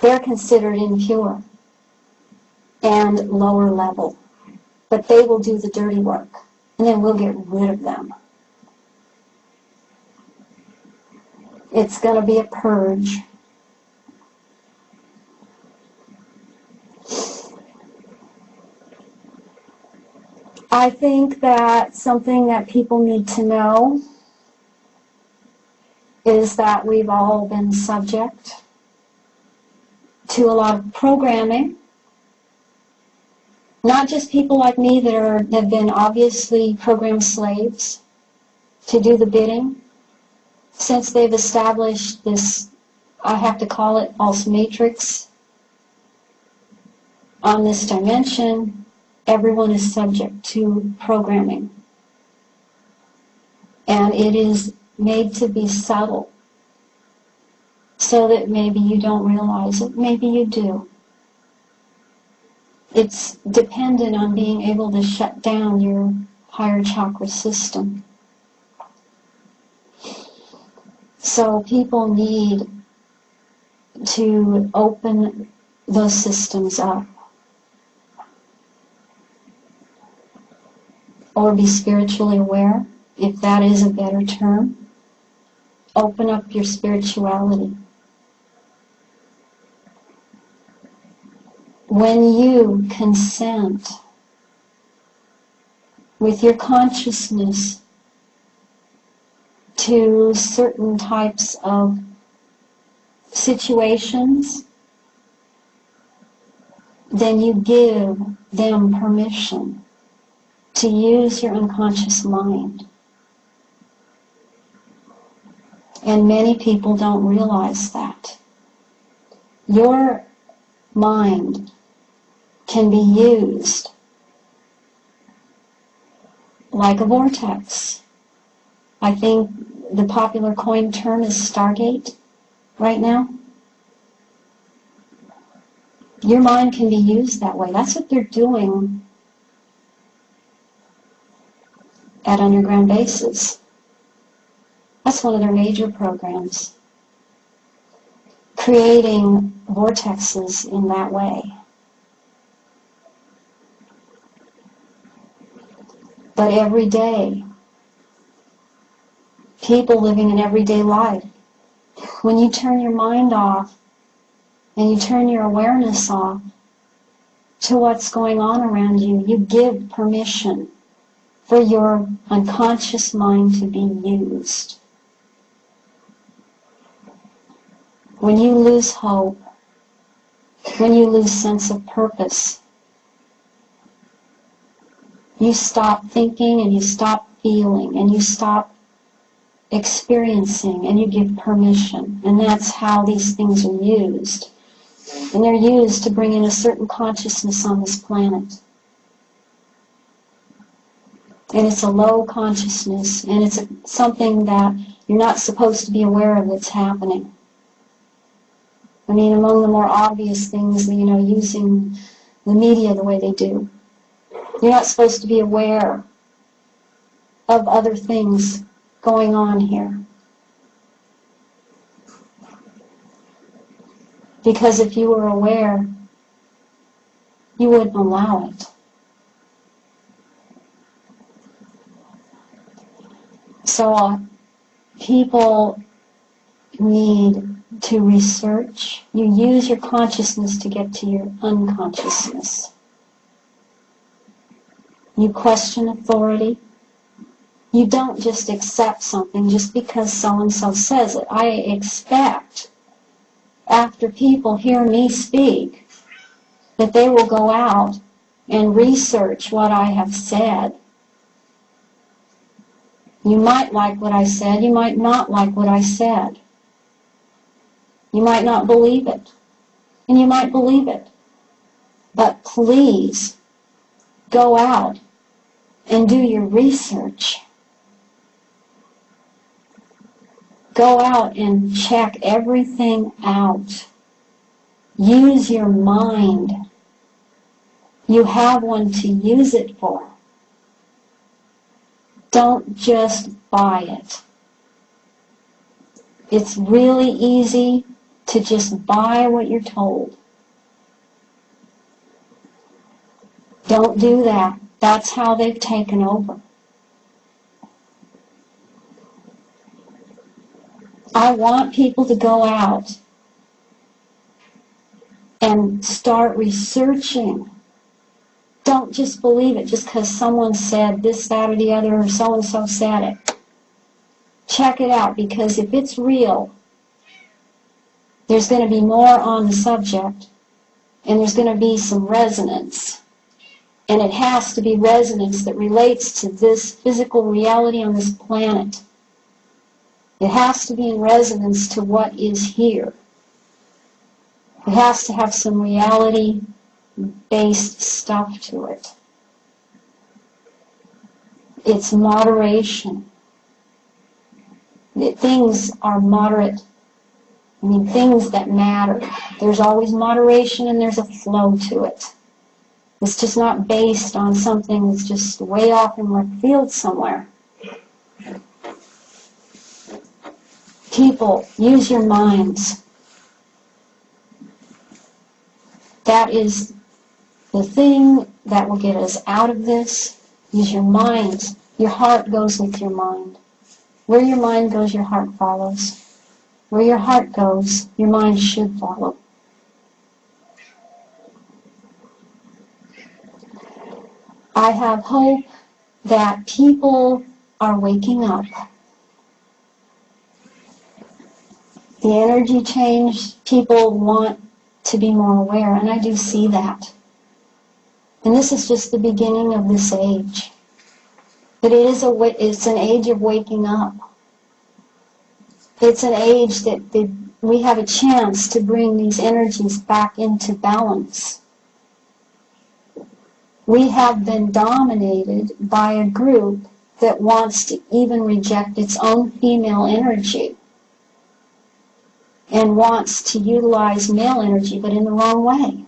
they're considered impure and lower level. But they will do the dirty work, and then we'll get rid of them. It's going to be a purge. I think that something that people need to know is that we've all been subject to a lot of programming. Not just people like me that have been obviously programmed slaves to do the bidding. Since they've established this, I have to call it false matrix on this dimension, everyone is subject to programming. And it is made to be subtle, so that maybe you don't realize it, maybe you do. It's dependent on being able to shut down your higher chakra system. So people need to open those systems up, or be spiritually aware, if that is a better term. Open up your spirituality. When you consent with your consciousness to certain types of situations, then you give them permission to use your unconscious mind. And many people don't realize that. Your mind can be used like a vortex. I think the popular coined term is Stargate right now. Your mind can be used that way. That's what they're doing at underground bases. That's one of their major programs. Creating vortexes in that way. But every day, people living an everyday life, when you turn your mind off and you turn your awareness off to what's going on around you, you give permission for your unconscious mind to be used. When you lose hope, when you lose sense of purpose, you stop thinking and you stop feeling and you stop experiencing and you give permission. And that's how these things are used. And they're used to bring in a certain consciousness on this planet. And it's a low consciousness, and it's something that you're not supposed to be aware of that's happening. I mean, among the more obvious things, using the media the way they do. You're not supposed to be aware of other things going on here. Because if you were aware, you wouldn't allow it. So people need to research. You use your consciousness to get to your unconsciousness. You question authority. You don't just accept something just because so-and-so says it. I expect, after people hear me speak, that they will go out and research what I have said. You might like what I said. You might not like what I said. You might not believe it. And you might believe it. But please, go out and do your research. Go out and check everything out. Use your mind. You have one to use it for. Don't just buy it. It's really easy to just buy what you're told. Don't do that. That's how they've taken over. I want people to go out and start researching. Don't just believe it just because someone said this, that, or the other, or so-and-so said it. Check it out, because if it's real, there's going to be more on the subject, and there's going to be some resonance. And it has to be resonance that relates to this physical reality on this planet. It has to be in resonance to what is here. It has to have some reality-based stuff to it. It's moderation. Things are moderate. I mean, things that matter. There's always moderation and there's a flow to it. It's just not based on something that's just way off in left field somewhere. People, use your minds. That is the thing that will get us out of this. Use your minds. Your heart goes with your mind. Where your mind goes, your heart follows. Where your heart goes, your mind should follow. I have hope that people are waking up. The energy change, people want to be more aware, and I do see that. And this is just the beginning of this age. But it's an age of waking up. It's an age that we have a chance to bring these energies back into balance. We have been dominated by a group that wants to even reject its own female energy and wants to utilize male energy, but in the wrong way.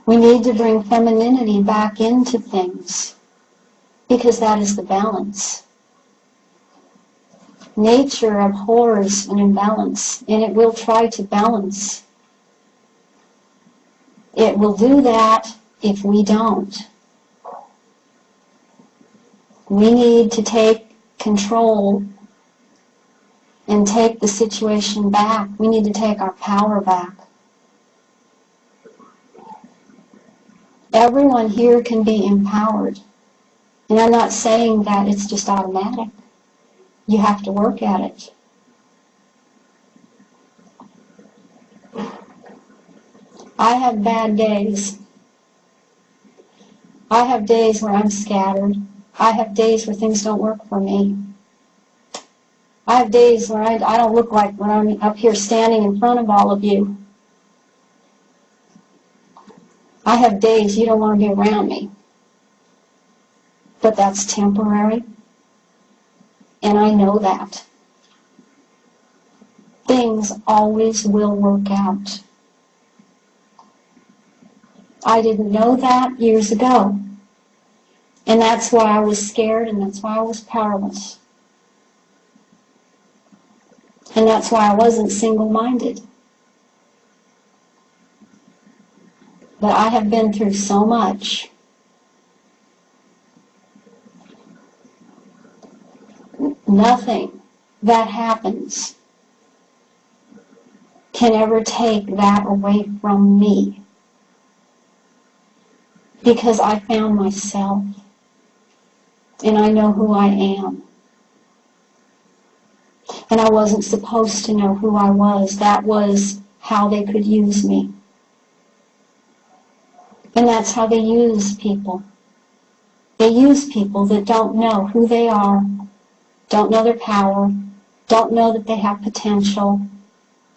We need to bring femininity back into things, because that is the balance. Nature abhors an imbalance, and it will try to balance. It will do that if we don't. We need to take control and take the situation back. We need to take our power back. Everyone here can be empowered. And I'm not saying that it's just automatic. You have to work at it. I have bad days. I have days where I'm scattered. I have days where things don't work for me. I have days where I don't look like when I'm up here standing in front of all of you. I have days you don't want to be around me. But that's temporary. And I know that. Things always will work out. I didn't know that years ago. And that's why I was scared, and that's why I was powerless. And that's why I wasn't single-minded. But I have been through so much. Nothing that happens can ever take that away from me. Because I found myself. And I know who I am. And I wasn't supposed to know who I was. That was how they could use me. And that's how they use people. They use people that don't know who they are, don't know their power, don't know that they have potential,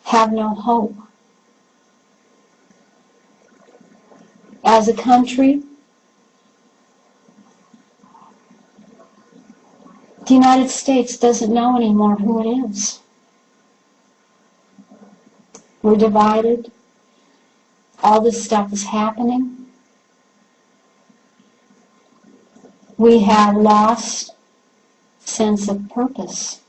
have no hope. As a country, the United States doesn't know anymore who it is. We're divided. All this stuff is happening. We have lost sense of purpose.